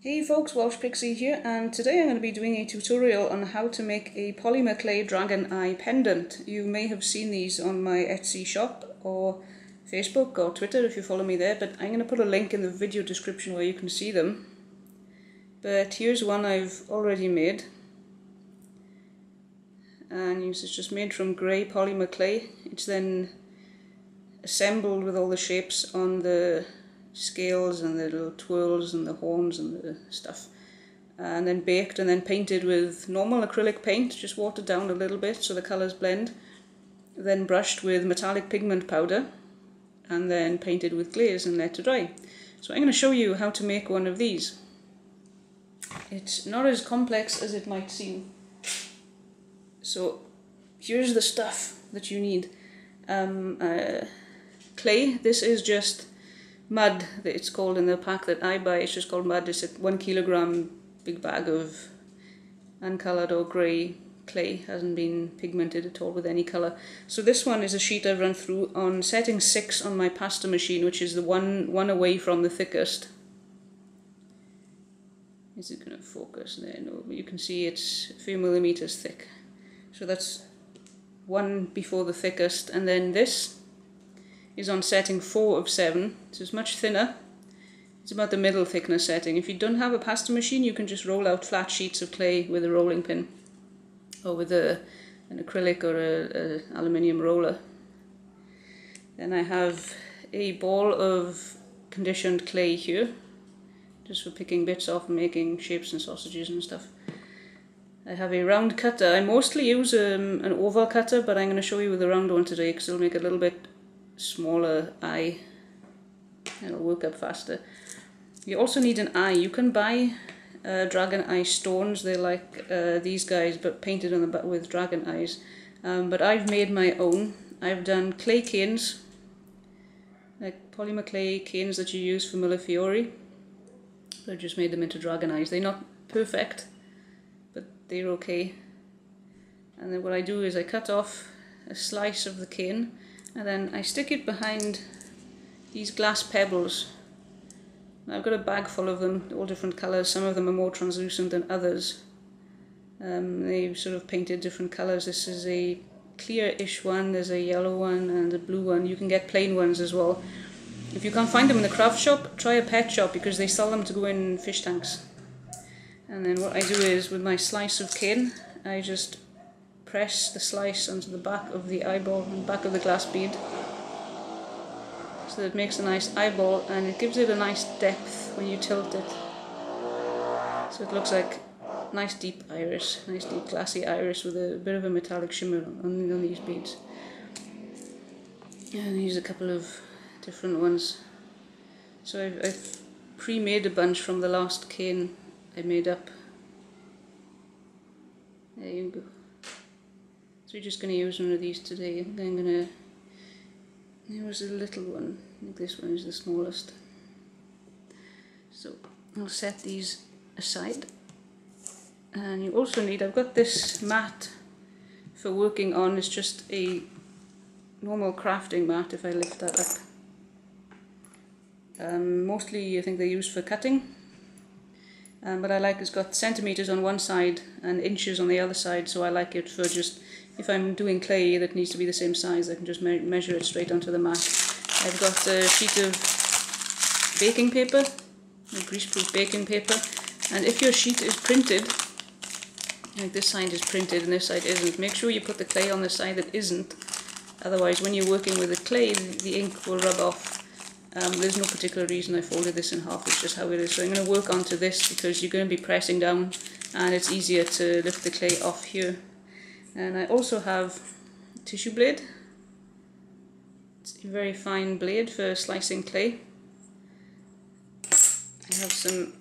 Hey folks, Welsh Pixie here, and today I'm going to be doing a tutorial on how to make a polymer clay dragon eye pendant. You may have seen these on my Etsy shop or Facebook or Twitter if you follow me there, but I'm going to put a link in the video description where you can see them. But here's one I've already made, and it's just made from grey polymer clay. It's then assembled with all the shapes on the scales and the little twirls and the horns and the stuff, and then baked and then painted with normal acrylic paint, just watered down a little bit so the colours blend, then brushed with metallic pigment powder and then painted with glaze and let to dry. So I'm going to show you how to make one of these. It's not as complex as it might seem. So here's the stuff that you need. Clay, this is just mud, that it's called in the pack that I buy. It's just called mud. It's a 1 kilogram big bag of uncoloured or grey clay, hasn't been pigmented at all with any colour. So this one is a sheet I've run through on setting 6 on my pasta machine, which is the one away from the thickest. Is it going to focus there? No, but you can see it's a few millimetres thick. So that's one before the thickest, and then this is on setting 4 of 7, so it's much thinner. It's about the middle thickness setting. If you don't have a pasta machine, you can just roll out flat sheets of clay with a rolling pin, or with an acrylic or a aluminium roller. Then I have a ball of conditioned clay here, just for picking bits off and making shapes and sausages and stuff. I have a round cutter. I mostly use an oval cutter, but I'm going to show you with a round one today because it'll make a little bit smaller eye and it'll work up faster. You also need an eye. You can buy dragon eye stones. They're like these guys, but painted on the back with dragon eyes. But I've made my own. I've done clay canes, like polymer clay canes that you use for millefiori. I've just made them into dragon eyes. They're not perfect, but they're okay. And then what I do is I cut off a slice of the cane, and then I stick it behind these glass pebbles. I've got a bag full of them, all different colours. Some of them are more translucent than others. They've sort of painted different colours. This is a clear-ish one, there's a yellow one and a blue one. You can get plain ones as well. If you can't find them in the craft shop, try a pet shop because they sell them to go in fish tanks. And then what I do is, with my slice of cane, I just press the slice onto the back of the eyeball and back of the glass bead, so that it makes a nice eyeball, and it gives it a nice depth when you tilt it. So it looks like nice deep iris, nice deep glassy iris with a bit of a metallic shimmer on these beads. And here's a couple of different ones. So I've pre-made a bunch from the last cane I made up. There you go. So we're just going to use one of these today. I'm going to... There was a little one. I think this one is the smallest. So I'll set these aside. And you also need... I've got this mat for working on. It's just a normal crafting mat if I lift that up. Mostly I think they're used for cutting. But I like it's got centimetres on one side and inches on the other side, so I like it for just, if I'm doing clay that needs to be the same size, I can just measure it straight onto the mat. I've got a sheet of baking paper, a greaseproof baking paper, and if your sheet is printed, like this side is printed and this side isn't, make sure you put the clay on the side that isn't, otherwise when you're working with the clay the ink will rub off. There's no particular reason I folded this in half, it's just how it is. So I'm going to work onto this because you're going to be pressing down and it's easier to lift the clay off here. And I also have a tissue blade. It's a very fine blade for slicing clay. I have some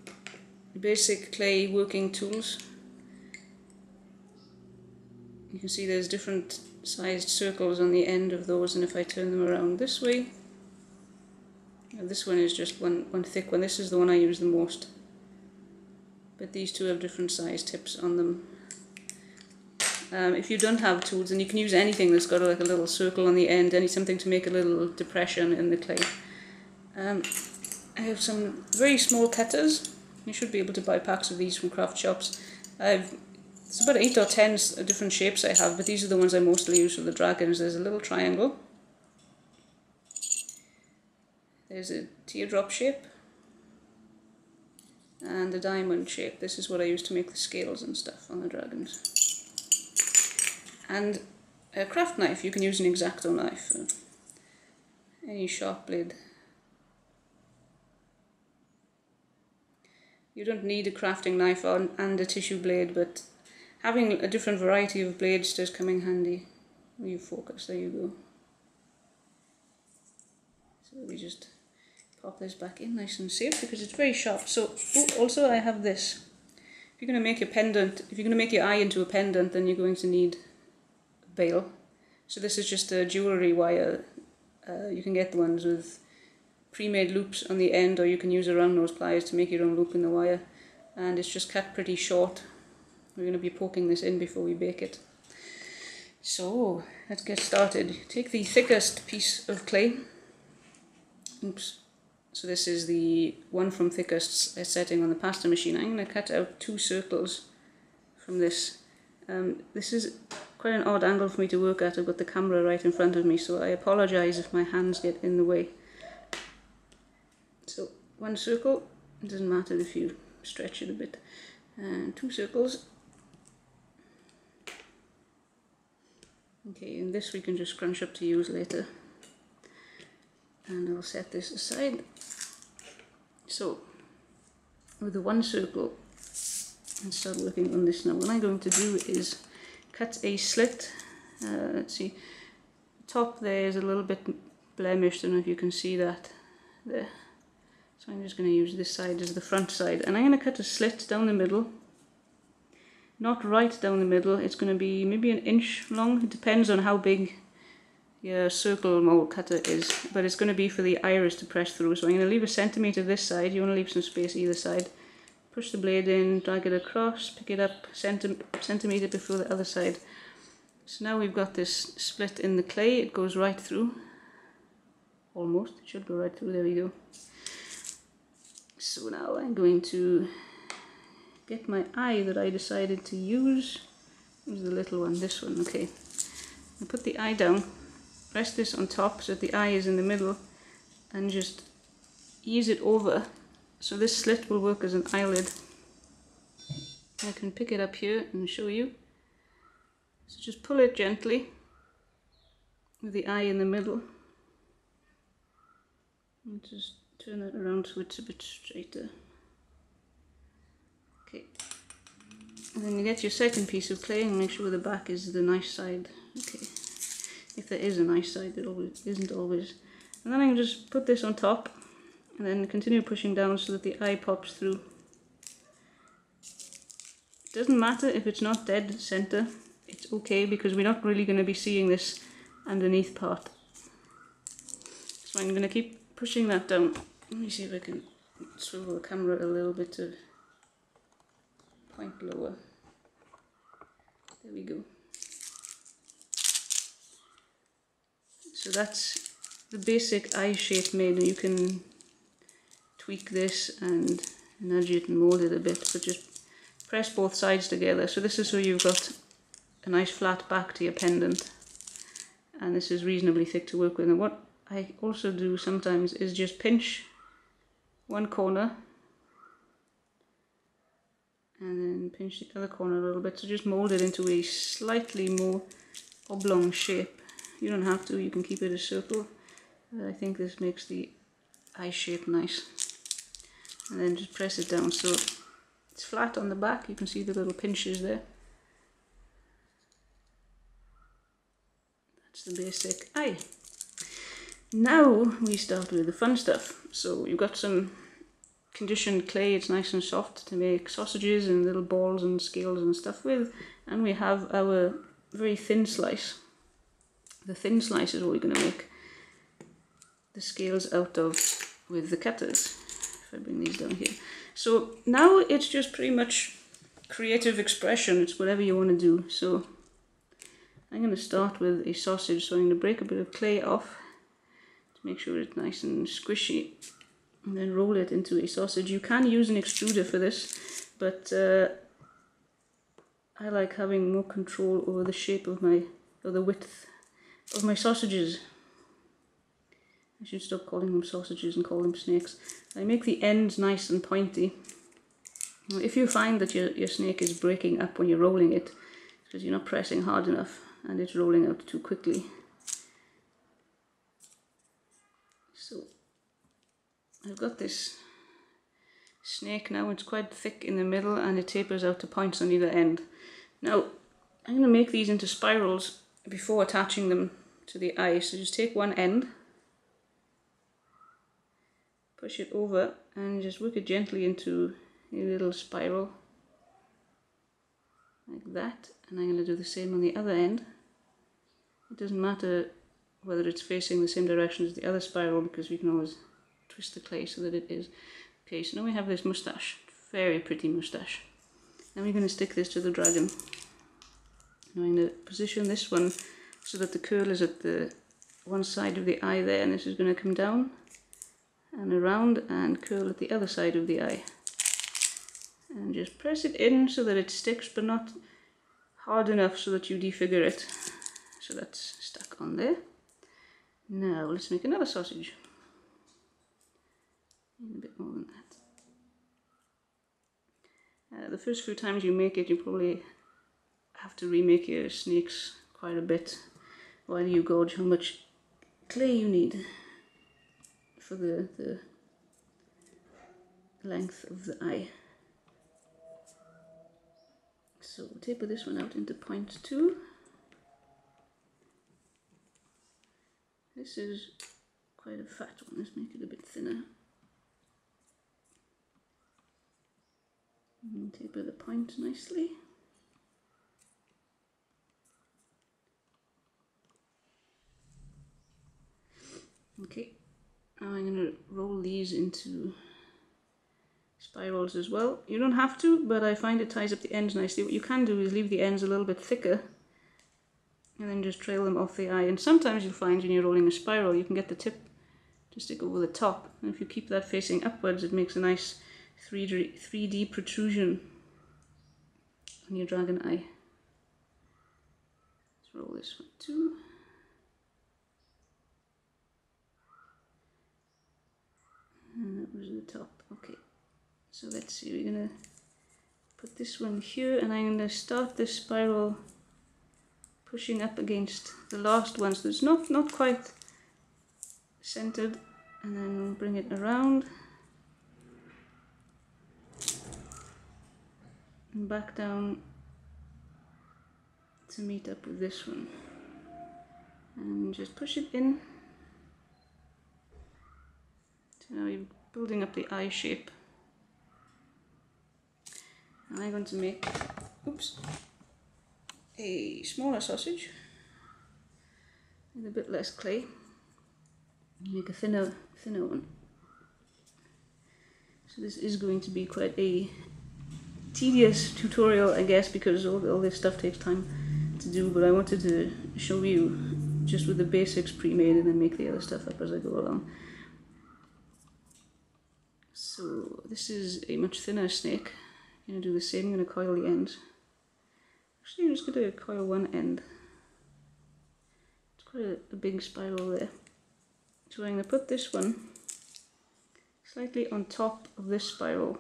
basic clay working tools. You can see there's different sized circles on the end of those, and if I turn them around this way, this one is just one thick one. This is the one I use the most. But these two have different size tips on them. If you don't have tools, then you can use anything that's got like a little circle on the end, something to make a little depression in the clay. I have some very small cutters. You should be able to buy packs of these from craft shops. It's about 8 or 10 different shapes I have, but these are the ones I mostly use for the dragons. There's a little triangle. There's a teardrop shape. And a diamond shape. This is what I use to make the scales and stuff on the dragons. And a craft knife. You can use an X-Acto knife. Any sharp blade. You don't need a crafting knife and a tissue blade, but having a different variety of blades does come in handy. You focus, there you go. So we just pop this back in nice and safe because it's very sharp. So also I have this. If you're going to make a pendant, if you're going to make your eye into a pendant, then you're going to need a bail. So this is just a jewellery wire. You can get the ones with pre-made loops on the end, or you can use a round nose pliers to make your own loop in the wire, and it's just cut pretty short. We're going to be poking this in before we bake it. So let's get started. Take the thickest piece of clay. Oops. So this is the one from thickest setting on the pasta machine. I'm going to cut out 2 circles from this. This is quite an odd angle for me to work at. I've got the camera right in front of me, so I apologise if my hands get in the way. So 1 circle, it doesn't matter if you stretch it a bit, and 2 circles. Okay, and this we can just scrunch up to use later. And I'll set this aside. So with the 1 circle, and start working on this now. What I'm going to do is cut a slit. Let's see, the top there is a little bit blemished. I don't know if you can see that there. So I'm just going to use this side as the front side, and I'm going to cut a slit down the middle. Not right down the middle, it's going to be maybe 1 inch long. It depends on how big your circle mold cutter is, but it's going to be for the iris to press through. So I'm going to leave 1 centimetre this side. You want to leave some space either side. Push the blade in, drag it across, pick it up centimetre before the other side. So now we've got this split in the clay. It goes right through. Almost, it should go right through, there we go. So now I'm going to get my eye that I decided to use. Use the little one, this one, okay. I put the eye down, rest this on top so that the eye is in the middle, and just ease it over. So this slit will work as an eyelid. I can pick it up here and show you. So just pull it gently with the eye in the middle. And just turn it around so it's a bit straighter. Okay. And then you get your second piece of clay and make sure the back is the nice side. Okay. If there is a nice side, it always isn't always. And then I can just put this on top and then continue pushing down so that the eye pops through. It doesn't matter if it's not dead center. It's okay because we're not really going to be seeing this underneath part. So I'm going to keep pushing that down. Let me see if I can swivel the camera a little bit to point lower. There we go. So that's the basic eye shape made. You can tweak this and nudge it and mold it a bit, but just press both sides together. So this is so you've got a nice flat back to your pendant, and this is reasonably thick to work with. And what I also do sometimes is just pinch 1 corner and then pinch the other corner a little bit, so just mold it into a slightly more oblong shape. You don't have to, you can keep it a circle. I think this makes the eye shape nice. And then just press it down so it's flat on the back. You can see the little pinches there. That's the basic eye. Now we start with the fun stuff. So you've got some conditioned clay, it's nice and soft to make sausages and little balls and scales and stuff with. And we have our very thin slice. The thin slice is what we're going to make the scales out of with the cutters. If I bring these down here. So now it's just pretty much creative expression. It's whatever you want to do. So I'm going to start with a sausage. So I'm going to break a bit of clay off to make sure it's nice and squishy. and then roll it into a sausage. You can use an extruder for this, but I like having more control over the shape of my, or the width of my sausages. I should stop calling them sausages and call them snakes. I make the ends nice and pointy. If you find that your snake is breaking up when you're rolling it, it's because you're not pressing hard enough and it's rolling out too quickly. So I've got this snake now. It's quite thick in the middle and it tapers out to points on either end. Now I'm going to make these into spirals before attaching them to the eye. So just take one end, push it over and just work it gently into a little spiral like that, and I'm going to do the same on the other end. It doesn't matter whether it's facing the same direction as the other spiral because we can always twist the clay so that it is. Okay, so now we have this moustache, very pretty moustache. Now we're going to stick this to the dragon. Now I'm going to position this one so that the curl is at the one side of the eye there, and this is going to come down and around and curl at the other side of the eye. And just press it in so that it sticks, but not hard enough so that you defigure it. So that's stuck on there. Now let's make another sausage. And a bit more than that. The first few times you make it, you probably have to remake your snakes quite a bit while you gauge how much clay you need for the length of the eye. So we'll taper this one out into 0.2. This is quite a fat one, let's make it a bit thinner. And taper the point nicely. Okay, now I'm going to roll these into spirals as well. You don't have to, but I find it ties up the ends nicely. What you can do is leave the ends a little bit thicker and then just trail them off the eye. And sometimes you'll find when you're rolling a spiral, you can get the tip to stick over the top. And if you keep that facing upwards, it makes a nice 3D protrusion on your dragon eye. Let's roll this one too. And that was the top. Okay, so let's see, we're gonna put this one here, and I'm gonna start this spiral pushing up against the last one, so it's not quite centered, and then bring it around and back down to meet up with this one, and just push it in. So now you're building up the eye shape. And I'm going to make, a smaller sausage with a bit less clay. Make a thinner one. So this is going to be quite a tedious tutorial, I guess, because all this stuff takes time to do, but I wanted to show you just with the basics pre-made and then make the other stuff up as I go along. So this is a much thinner snake. I'm going to do the same. I'm going to coil the ends. Actually, I'm just going to coil one end. It's quite a big spiral there. So I'm going to put this one slightly on top of this spiral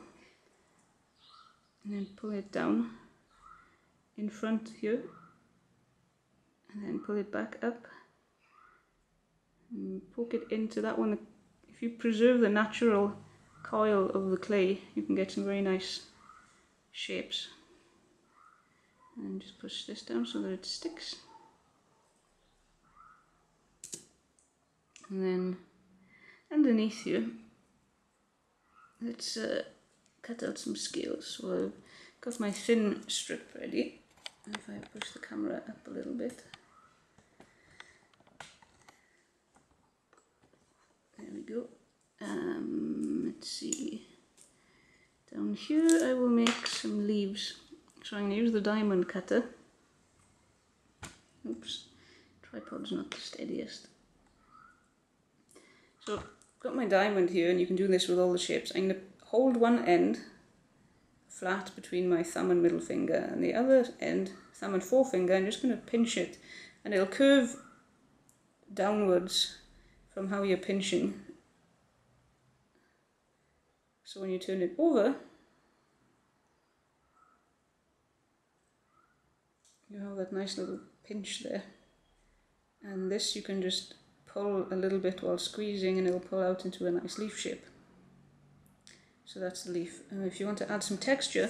and then pull it down in front here and then pull it back up and poke it into that one. If you preserve the natural coil of the clay, you can get some very nice shapes. And just push this down so that it sticks. And then underneath here, let's cut out some scales. So I've got my thin strip ready. And if I push the camera up a little bit, there we go. Let's see. Down here I will make some leaves. So I'm going to use the diamond cutter. Oops, tripod's not the steadiest. So got my diamond here, and you can do this with all the shapes. I'm going to hold one end flat between my thumb and middle finger, and the other end, thumb and forefinger, I'm just going to pinch it, and it'll curve downwards from how you're pinching. So when you turn it over, you have that nice little pinch there. And this you can just pull a little bit while squeezing, and it'll pull out into a nice leaf shape. So that's the leaf. And if you want to add some texture,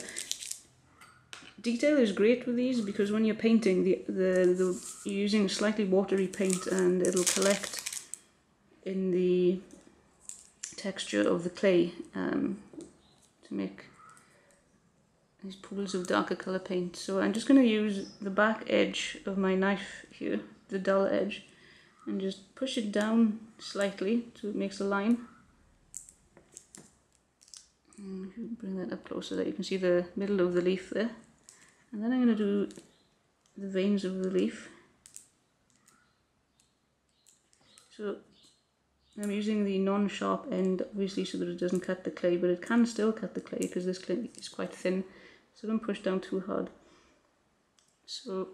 detail is great with these, because when you're painting, you're using a slightly watery paint, and it'll collect in the texture of the clay to make these pools of darker colour paint. So I'm just going to use the back edge of my knife here, the dull edge, and just push it down slightly so it makes a line. And if you bring that up closer, that you can see the middle of the leaf there. And then I'm going to do the veins of the leaf. So I'm using the non-sharp end, obviously, so that it doesn't cut the clay, but it can still cut the clay because this clay is quite thin, so don't push down too hard. So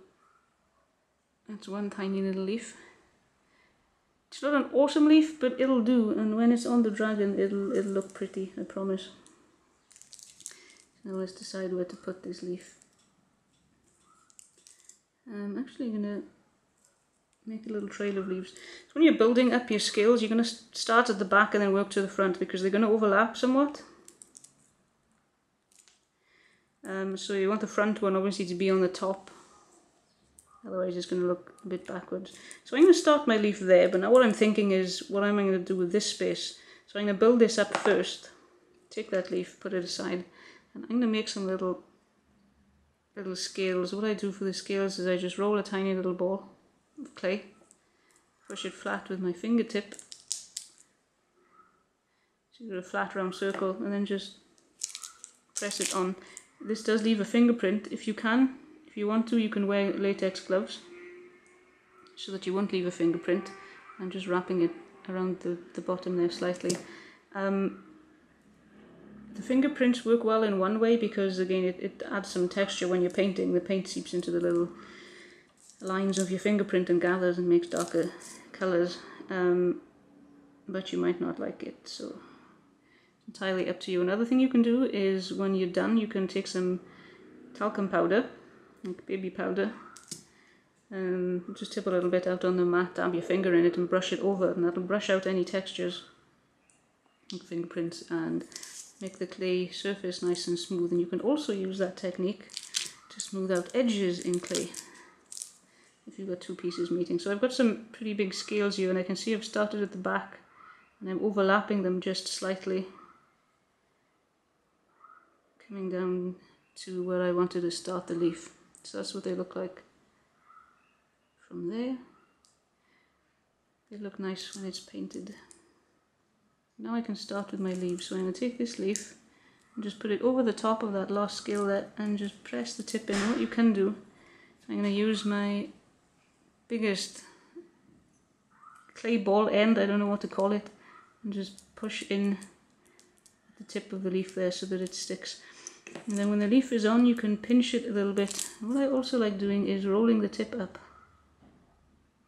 that's one tiny little leaf. It's not an awesome leaf, but it'll do, and when it's on the dragon, it'll look pretty, I promise. Now let's decide where to put this leaf. I'm actually going to make a little trail of leaves. So when you're building up your scales, you're going to start at the back and then work to the front, because they're going to overlap somewhat. So you want the front one obviously to be on the top, otherwise it's going to look a bit backwards. So I'm going to start my leaf there, but now what I'm thinking is, what am I going to do with this space? So I'm going to build this up first, take that leaf, put it aside, and I'm going to make some little scales. What I do for the scales is I just roll a tiny little ball of clay, push it flat with my fingertip, so you get a flat round circle, and then just press it on. This does leave a fingerprint. If you want to, you can wear latex gloves so that you won't leave a fingerprint. I'm just wrapping it around the bottom there slightly. The fingerprints work well in one way, because again it adds some texture when you're painting. The paint seeps into the little lines of your fingerprint and gathers and makes darker colours, but you might not like it, so it's entirely up to you. Another thing you can do is, when you're done, you can take some talcum powder, like baby powder, just tip a little bit out on the mat, dab your finger in it and brush it over, and that'll brush out any textures like fingerprints and make the clay surface nice and smooth. And you can also use that technique to smooth out edges in clay if you've got two pieces meeting. So I've got some pretty big scales here, and I can see I've started at the back and I'm overlapping them just slightly, coming down to where I wanted to start the leaf. So that's what they look like from there. They look nice when it's painted. Now I can start with my leaves. So I'm going to take this leaf and just put it over the top of that last scale there, and just press the tip in. What you can do, I'm going to use my biggest clay ball end, I don't know what to call it, and just push in at the tip of the leaf there so that it sticks. And then when the leaf is on, you can pinch it a little bit. And what I also like doing is rolling the tip up.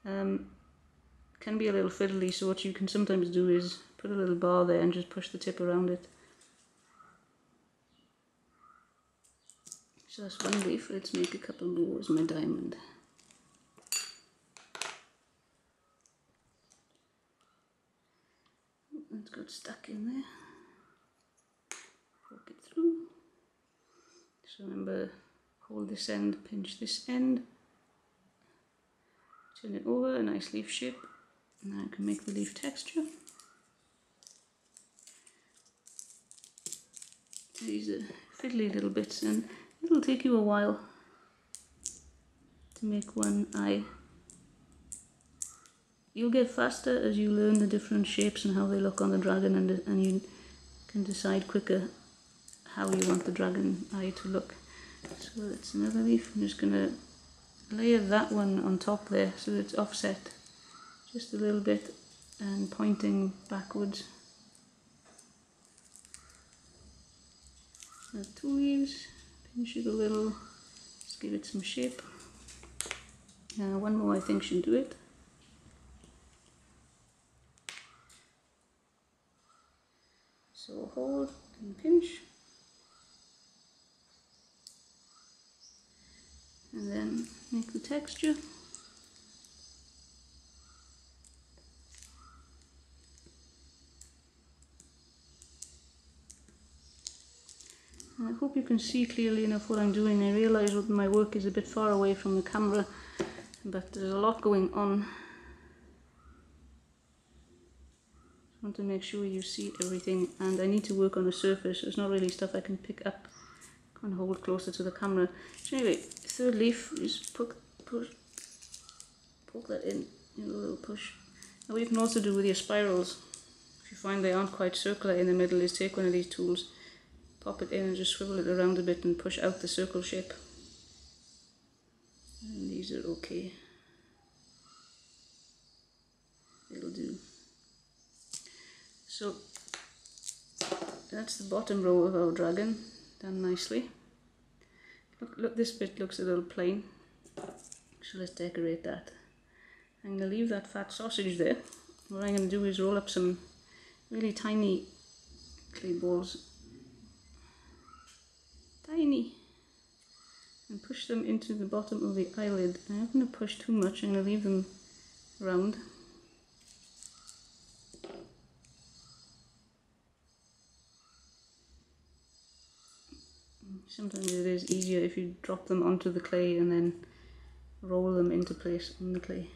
Can be a little fiddly, so what you can sometimes do is put a little bar there and just push the tip around it. So that's one leaf. Let's make a couple more as my diamond. It's got stuck in there. Poke it through. So remember, hold this end, pinch this end, turn it over, a nice leaf shape. Now I can make the leaf texture. These are fiddly little bits, and it'll take you a while to make one eye. You'll get faster as you learn the different shapes and how they look on the dragon, and you can decide quicker how you want the dragon eye to look. So that's another leaf. I'm just going to layer that one on top there so that it's offset just a little bit and pointing backwards. The 2 leaves, pinch it a little, just give it some shape. One more I think should do it. So hold and pinch. And then make the texture. And I hope you can see clearly enough what I'm doing. I realise that my work is a bit far away from the camera, but there's a lot going on. I want to make sure you see everything, and I need to work on a surface. It's not really stuff I can pick up and hold closer to the camera. So anyway, third leaf, just poke that in, a little push. Now what you can also do with your spirals, if you find they aren't quite circular in the middle, is take one of these tools, pop it in and just swivel it around a bit and push out the circle shape. And these are okay. It'll do. So that's the bottom row of our dragon, done nicely. Look, this bit looks a little plain, so let's decorate that. I'm going to leave that fat sausage there. What I'm going to do is roll up some really tiny clay balls, tiny, and push them into the bottom of the eyelid. I'm not going to push too much, I'm going to leave them round. Sometimes it is easier if you drop them onto the clay and then roll them into place on the clay.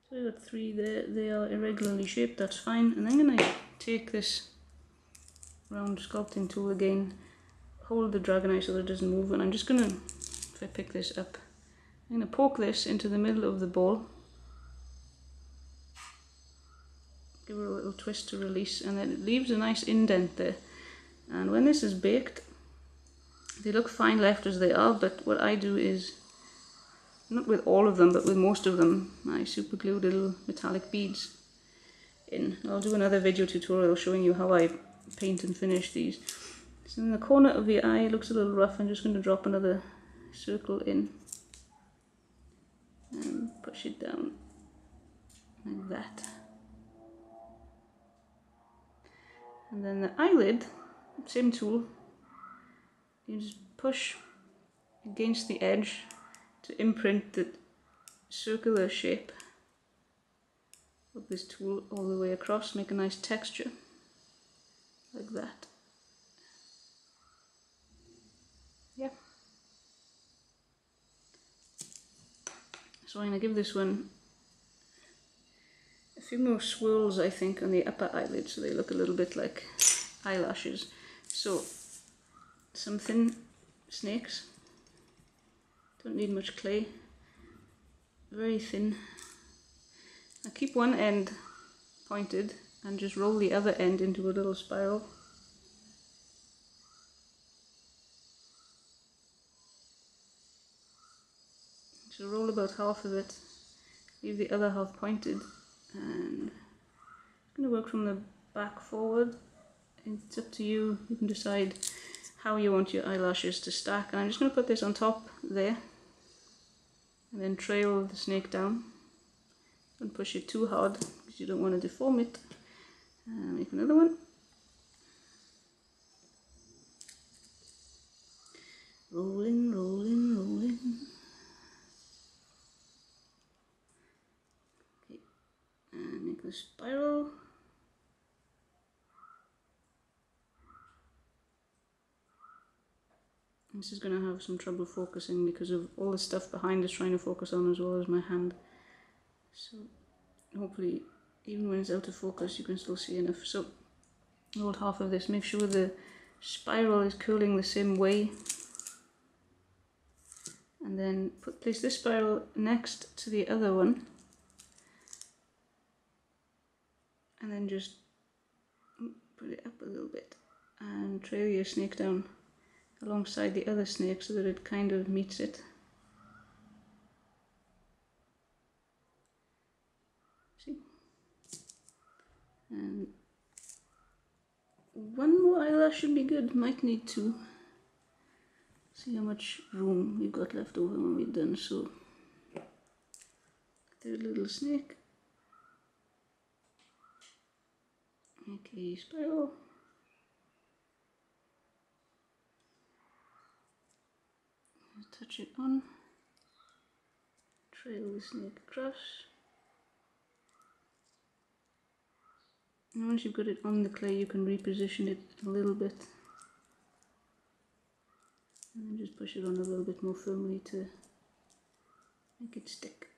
So I've got 3 there, they are irregularly shaped, that's fine. And I'm going to take this round sculpting tool again, hold the dragon eye so that it doesn't move, and I'm just going to, if I pick this up, I'm going to poke this into the middle of the ball. Give it a little twist to release, and then it leaves a nice indent there. And when this is baked, they look fine left as they are, but what I do is, not with all of them, but with most of them, I super glue little metallic beads in. I'll do another video tutorial showing you how I paint and finish these. So in the corner of the eye, it looks a little rough. I'm just going to drop another circle in and push it down like that. And then the eyelid, same tool, you just push against the edge to imprint the circular shape of this tool all the way across, make a nice texture, like that. Yeah. So I'm going to give this one a few more swirls, I think, on the upper eyelid so they look a little bit like eyelashes. So some thin snakes, don't need much clay, very thin. I keep one end pointed and just roll the other end into a little spiral. So roll about half of it, leave the other half pointed, and I'm going to work from the back forward. It's up to you, you can decide how you want your eyelashes to stack, and I'm just going to put this on top there and then trail the snake down. Don't push it too hard because you don't want to deform it. Make another one. Rolling, rolling, rolling. Okay, and make the spiral. This is going to have some trouble focusing because of all the stuff behind is trying to focus on as well as my hand. So hopefully even when it's out of focus you can still see enough. So hold half of this, make sure the spiral is curling the same way, and then place this spiral next to the other one, and then just put it up a little bit and trail your snake down alongside the other snake so that it kind of meets it. And one more eyelash should be good, might need two. See how much room we've got left over when we're done. So, third little snake. Okay, spiral. Touch it on. Trail the snake across. And once you've got it on the clay, you can reposition it a little bit. And then just push it on a little bit more firmly to make it stick.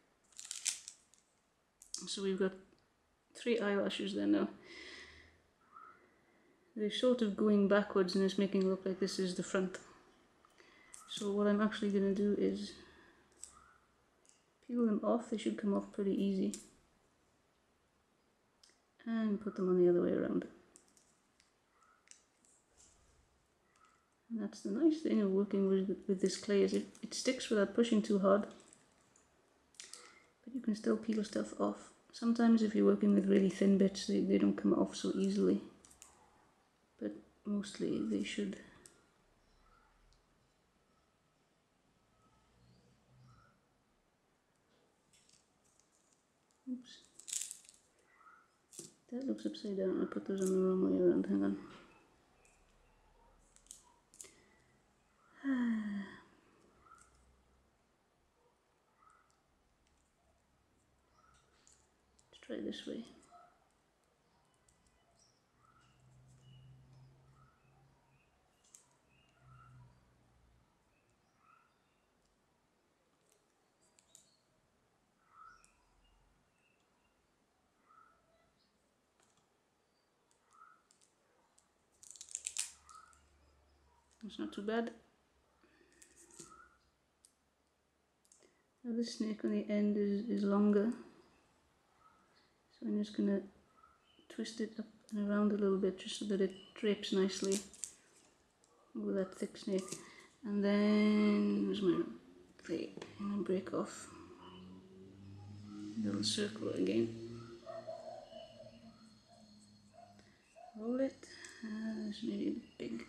So we've got 3 eyelashes there now. They're sort of going backwards and it's making it look like this is the front. So what I'm actually going to do is peel them off. They should come off pretty easy. And put them on the other way around. And that's the nice thing of working with this clay, is it sticks without pushing too hard. But you can still peel stuff off. Sometimes if you're working with really thin bits, they don't come off so easily. But mostly they should. Oops. That looks upside down. I put those on the wrong way around. Hang on. Let's try this way. It's not too bad. Now this snake on the end is longer, so I'm just going to twist it up and around a little bit just so that it drapes nicely over that thick snake. And then, where's my clay? I'm going to break off a little circle again. Roll it. This may be a bit big.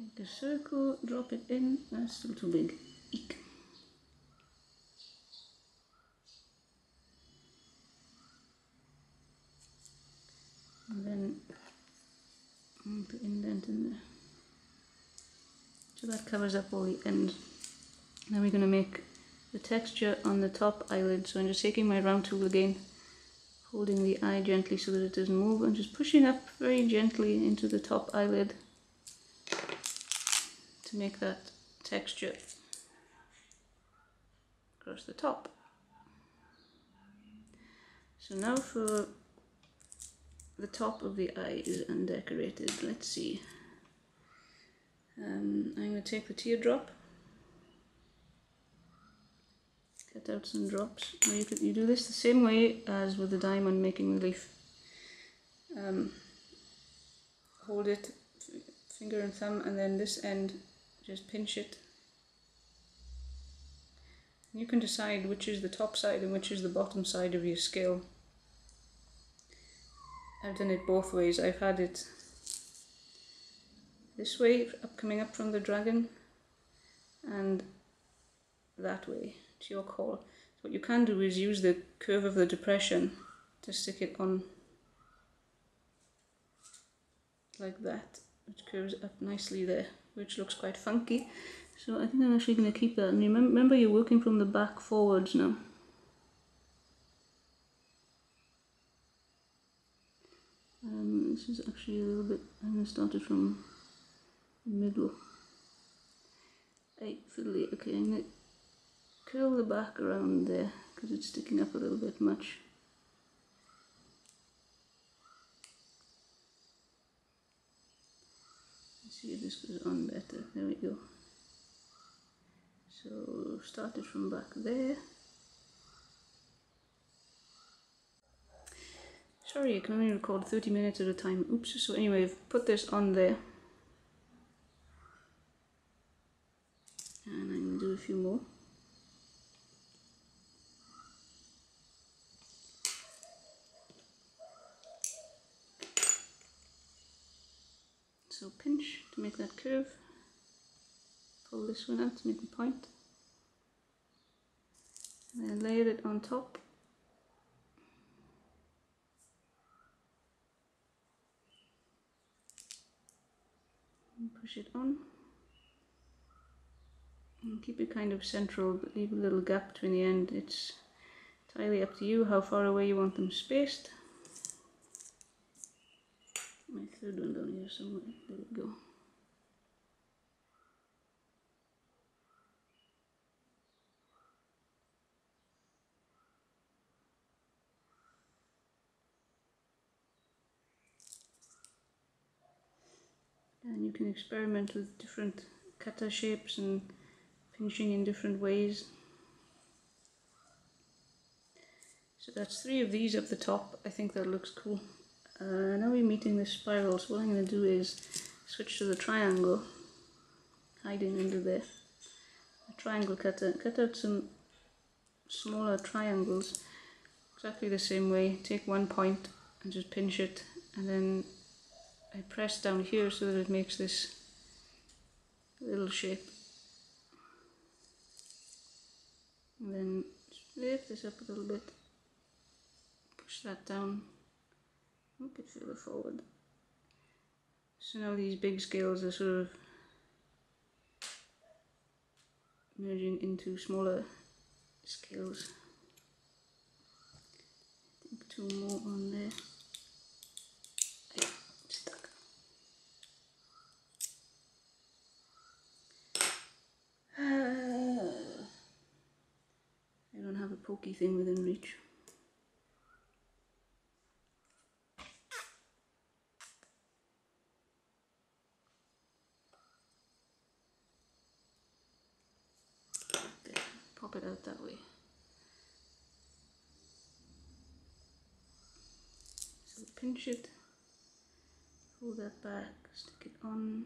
Make a circle, drop it in. That's still too big. Eek. And then the indent in there. So that covers up all the ends. Now we're going to make the texture on the top eyelid. So I'm just taking my round tool again, holding the eye gently so that it doesn't move, and just pushing up very gently into the top eyelid to make that texture across the top. So now for the top of the eye is undecorated. Let's see. I'm going to take the teardrop, cut out some drops. Now you do this the same way as with the diamond making the leaf. Hold it, finger and thumb, and then this end, just pinch it. You can decide which is the top side and which is the bottom side of your scale. I've done it both ways. I've had it this way, coming up from the dragon, and that way. It's your call. So what you can do is use the curve of the depression to stick it on like that, which curves up nicely there, which looks quite funky. So I think I'm actually going to keep that. And remember, you're working from the back forwards now. This is actually a little bit, I'm going to start it from the middle. Hey, fiddly. Okay, I'm going to curl the back around there because it's sticking up a little bit much. Let's see if this goes on better. There we go. So start it from back there. Sorry, I can only record 30 minutes at a time. Oops. So anyway, I've put this on there. And I'm going to do a few more. So pinch to make that curve, pull this one out to make the point, and then layer it on top. And push it on. And keep it kind of central, but leave a little gap between the end. It's entirely up to you how far away you want them spaced. My third one down here somewhere. There we go. And you can experiment with different kata shapes and pinching in different ways. So that's 3 of these up the top. I think that looks cool. Now we're meeting the spiral, so what I'm going to do is switch to the triangle, hiding under there. A triangle cutter. Cut out some smaller triangles, exactly the same way. Take one point and just pinch it, and then I press down here so that it makes this little shape. And then lift this up a little bit, push that down, a bit further forward. So now these big scales are sort of merging into smaller scales. I think 2 more on there. Yeah, stuck. I don't have a pokey thing within reach. There, pop it out that way. So pinch it, pull that back, stick it on.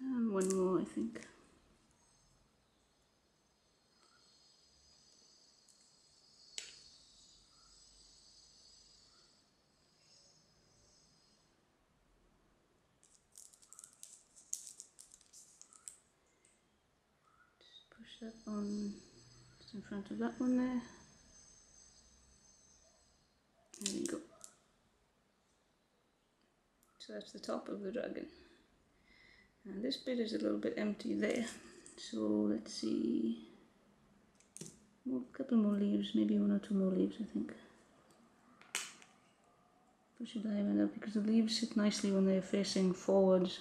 And 1 more, I think. Push that on just in front of that one there. There we go. So that's the top of the dragon. And this bit is a little bit empty there. So let's see. A couple more leaves, maybe 1 or 2 more leaves, I think. Push a diamond up because the leaves sit nicely when they're facing forwards.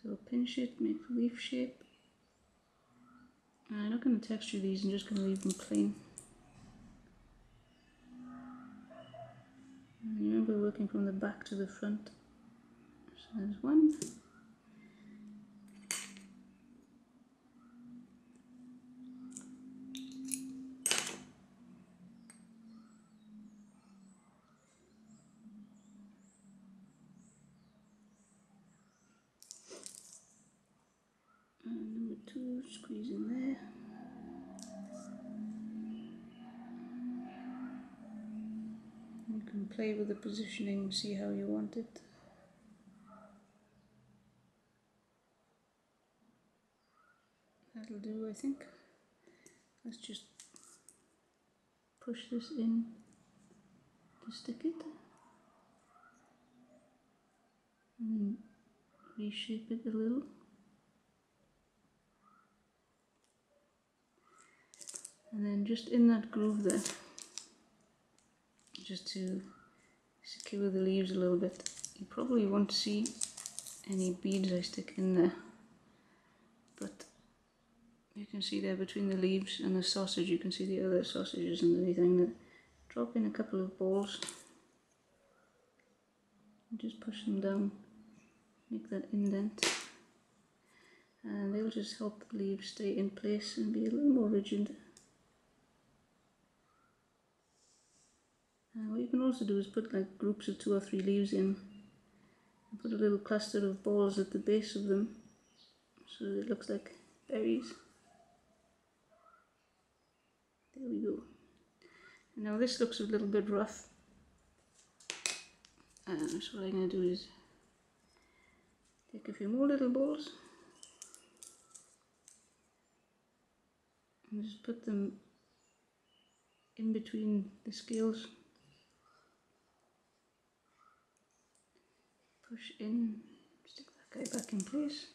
So pinch it, make the leaf shape. I'm not going to texture these, I'm just going to leave them plain. And remember working from the back to the front. So there's 1. And number 2, squeeze in there. You can play with the positioning, see how you want it. That'll do, I think. Let's just push this in to stick it. And reshape it a little. And then just in that groove there, just to secure the leaves a little bit. You probably won't see any beads I stick in there, but you can see there between the leaves and the sausage, you can see the other sausages and everything. Drop in a couple of balls and just push them down, make that indent, and they'll just help the leaves stay in place and be a little more rigid. What you can also do is put like groups of 2 or 3 leaves in and put a little cluster of balls at the base of them so that it looks like berries. There we go. And now this looks a little bit rough, So what I'm going to do is take a few more little balls and just put them in between the scales. Push in, stick that guy back in place.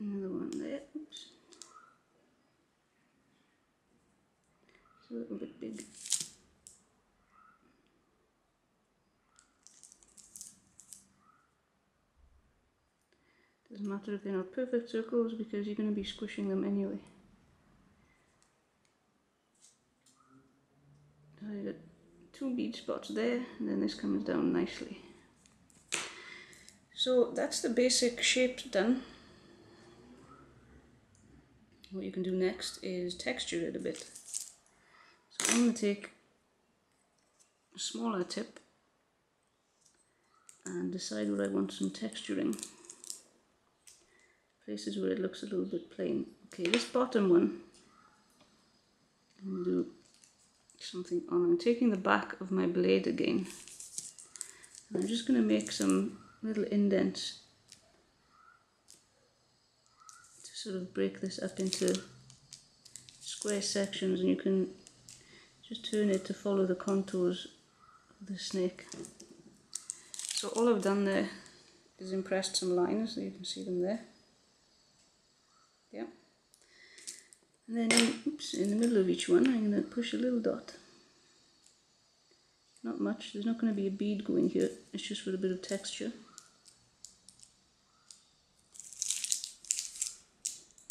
Another one there, oops. It's a little bit big. Doesn't matter if they're not perfect circles because you're going to be squishing them anyway. So you got 2 bead spots there, and then this comes down nicely. So that's the basic shape done. What you can do next is texture it a bit. So I'm going to take a smaller tip and decide where I want some texturing. Places where it looks a little bit plain. Okay, this bottom one, I'm going to do something on. I'm taking the back of my blade again. And I'm just going to make some little indents to sort of break this up into square sections, and you can just turn it to follow the contours of the snake. So all I've done there is impressed some lines, so you can see them there. Yeah. And then in the middle of each one I'm going to push a little dot. Not much, there's not going to be a bead going here, it's just for a bit of texture.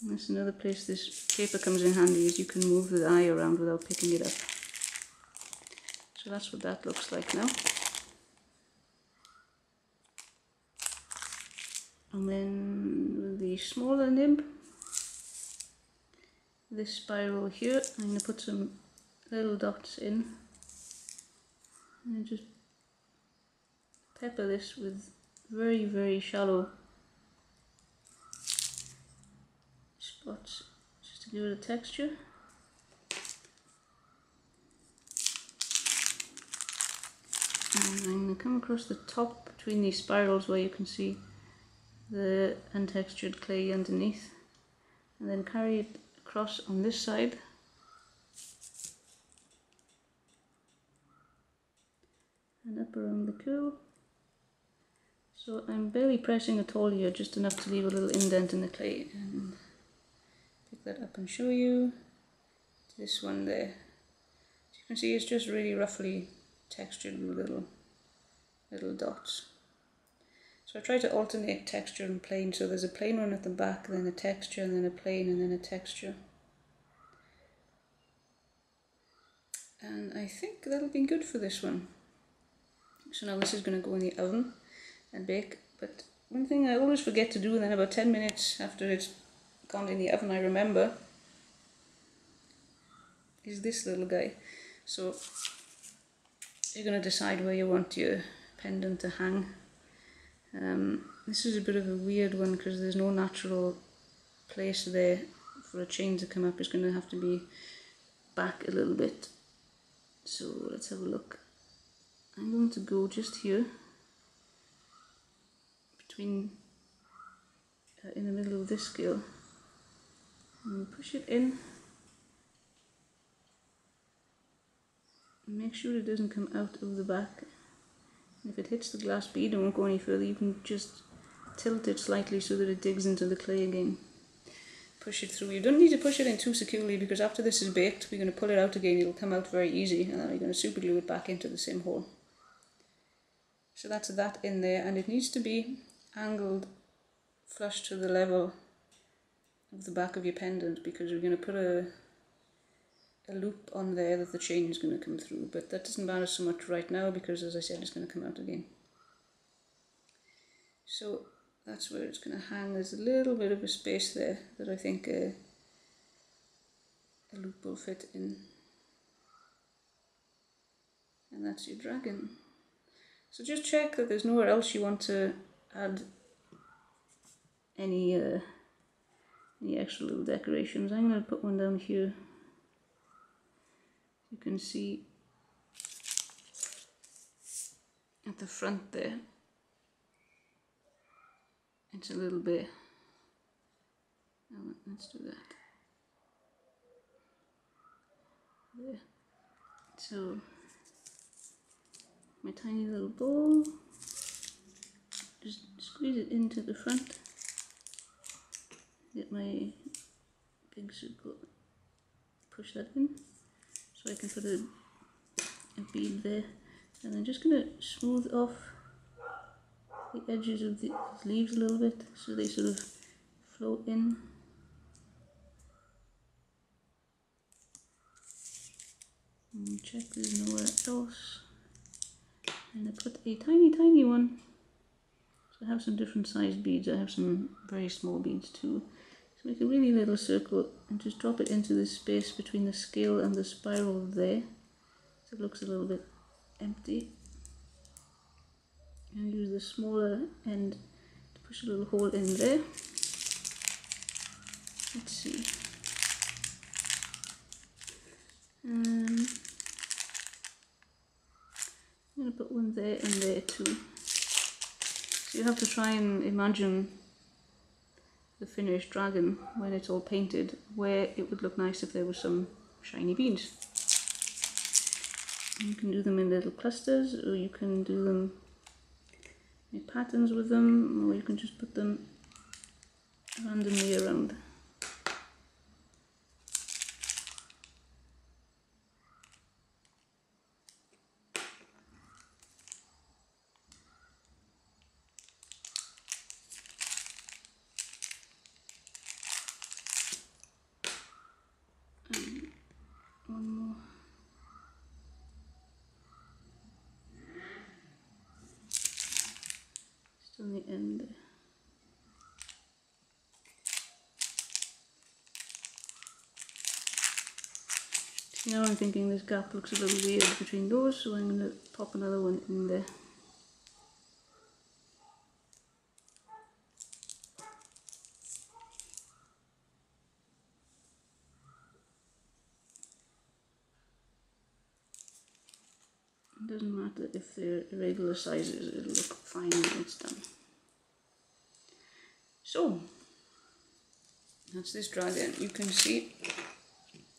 And that's another place this paper comes in handy, is you can move the eye around without picking it up. So that's what that looks like now. And then with the smaller nib, this spiral here, I'm going to put some little dots in and just pepper this with very, very shallow spots just to give it a texture. And I'm going to come across the top between these spirals where you can see the untextured clay underneath, and then carry it across on this side. And up around the curl. So I'm barely pressing at all here, just enough to leave a little indent in the clay. And pick that up and show you. This one there. As you can see, it's just really roughly textured with little dots. So I try to alternate texture and plain, so there's a plain one at the back, then a texture, and then a plain, and then a texture. And I think that'll be good for this one. So now this is going to go in the oven and bake, but one thing I always forget to do, and then about 10 minutes after it's gone in the oven I remember, is this little guy. So you're going to decide where you want your pendant to hang. This is a bit of a weird one because there's no natural place there for a chain to come up. It's going to have to be back a little bit. So let's have a look. I'm going to go just here, between, in the middle of this scale, and push it in. Make sure it doesn't come out of the back. And if it hits the glass bead and won't go any further, you can just tilt it slightly so that it digs into the clay again. Push it through. You don't need to push it in too securely because after this is baked, we're going to pull it out again. It'll come out very easy, and then we're going to super glue it back into the same hole. So that's that in there, and it needs to be angled flush to the level of the back of your pendant because we're going to put a loop on there that the chain is going to come through, but that doesn't matter so much right now because, as I said, it's going to come out again. So that's where it's going to hang. There's a little bit of a space there that I think a loop will fit in, and that's your dragon. So just check that there's nowhere else you want to add any extra little decorations. I'm going to put one down here You can see at the front there, it's a little bit, oh, let's do that, there. So my tiny little ball, just squeeze it into the front, get my big circle, push that in, so I can put a bead there, and I'm just going to smooth off the edges of the leaves a little bit so they sort of float in. And check there's nowhere else. And I put a tiny one. So I have some different sized beads. I have some very small beads too. So make a really little circle and just drop it into the space between the scale and the spiral there. So it looks a little bit empty. And use the smaller end to push a little hole in there. Let's see. I'm going to put one there and there too. So you have to try and imagine the finished dragon when it's all painted, where it would look nice if there was some shiny beads. You can do them in little clusters, or you can do them, make patterns with them, or you can just put them randomly around. One more. Just on the end there. Now I'm thinking this gap looks a little weird between those, so I'm going to pop another one in there. It doesn't matter if they're irregular sizes, it'll look fine when it's done. So, that's this dragon. You can see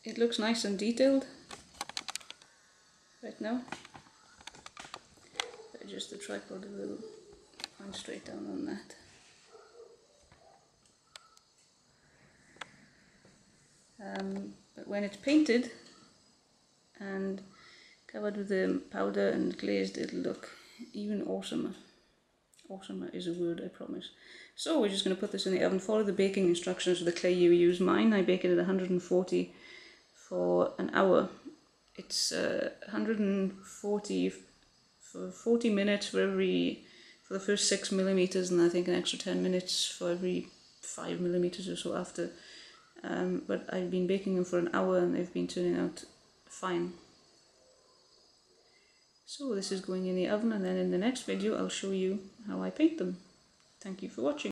it looks nice and detailed right now. Adjust the tripod a little, point straight down on that. But when it's painted and covered with the powder and glazed, it'll look even awesomer. Awesomer is a word, I promise. So we're just going to put this in the oven. Follow the baking instructions with the clay you use. Mine, I bake it at 140 for an hour. It's 140 for 40 minutes for the first 6 millimeters, and I think an extra 10 minutes for every 5 millimeters or so after. But I've been baking them for an hour and they've been turning out fine. So this is going in the oven, and then in the next video I'll show you how I paint them. Thank you for watching.